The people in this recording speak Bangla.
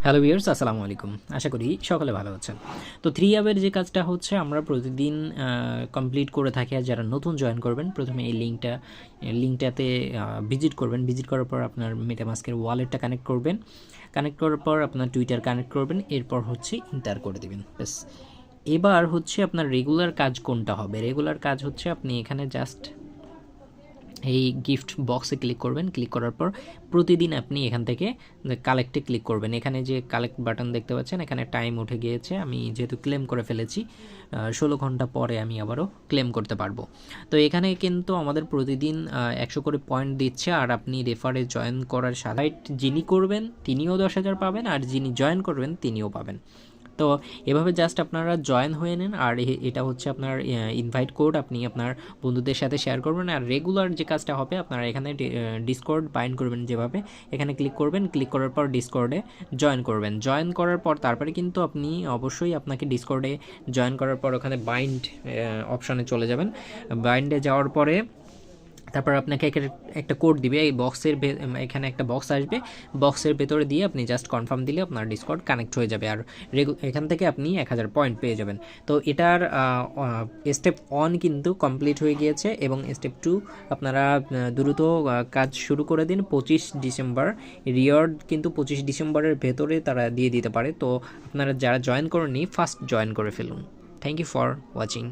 হ্যালো ভিউয়ার্স, আসসালামু আলাইকুম। আশা করি সকলে ভালো আছেন। তো 3 অ্যাপের যে কাজটা হচ্ছে আমরা প্রতিদিন কমপ্লিট করে থাকি। আর যারা নতুন জয়েন করবেন প্রথমে এই লিঙ্কটাতে ভিজিট করবেন। ভিজিট করার পর আপনার মেটামাস্কের ওয়ালেটটা কানেক্ট করবেন। কানেক্ট করার পর আপনার টুইটার কানেক্ট করবেন। এরপর হচ্ছে ইন্টার করে দেবেন, ব্যাস। এবার হচ্ছে আপনার রেগুলার কাজ কোনটা হবে? রেগুলার কাজ হচ্ছে আপনি এখানে জাস্ট এই গিফট বক্সে ক্লিক করবেন। ক্লিক করার পর প্রতিদিন আপনি এখান থেকে কালেক্টে ক্লিক করবেন। এখানে যে কালেক্ট বাটন দেখতে পাচ্ছেন, এখানে টাইম উঠে গিয়েছে। আমি যেহেতু ক্লেম করে ফেলেছি, 16 ঘন্টা পরে আমি আবারও ক্লেম করতে পারবো। তো এখানে কিন্তু আমাদের প্রতিদিন 100 করে পয়েন্ট দিচ্ছে। আর আপনি রেফারে জয়েন করার সাথে যিনি করবেন তিনিও 10,000 পাবেন, আর যিনি জয়েন করবেন তিনিও পাবেন। তো এভাবে জাস্ট আপনারা জয়েন হয়ে নিন। আর এটা হচ্ছে আপনার ইনভাইট কোড, আপনি আপনার বন্ধুদের সাথে শেয়ার করবেন। আর রেগুলার যে কাজটা হবে, আপনারা এখানে ডিসকর্ড বাইন্ড করবেন যেভাবে, এখানে ক্লিক করবেন। ক্লিক করার পর ডিসকর্ডে জয়েন করবেন। জয়েন করার পর তারপরে কিন্তু আপনি অবশ্যই আপনাকে ডিসকর্ডে জয়েন করার পর ওখানে বাইন্ড অপশানে চলে যাবেন। বাইন্ডে যাওয়ার পরে তারপর আপনাকে একটা কোড দিবে। এই বক্সের এখানে একটা বক্স আসবে, বক্সের ভেতরে দিয়ে আপনি জাস্ট কনফার্ম দিলে আপনার ডিসকর্ড কানেক্ট হয়ে যাবে। আর এখান থেকে আপনি 1000 পয়েন্ট পেয়ে যাবেন। তো এটার স্টেপ 1 কিন্তু কমপ্লিট হয়ে গিয়েছে, এবং স্টেপ 2 আপনারা দ্রুত কাজ শুরু করে দিন। 25 ডিসেম্বর রিওয়ার্ড কিন্তু 25 ডিসেম্বরের ভেতরে তারা দিয়ে দিতে পারে। তো আপনারা যারা জয়েন করেননি, ফার্স্ট জয়েন করে ফেলুন। Thank you for watching.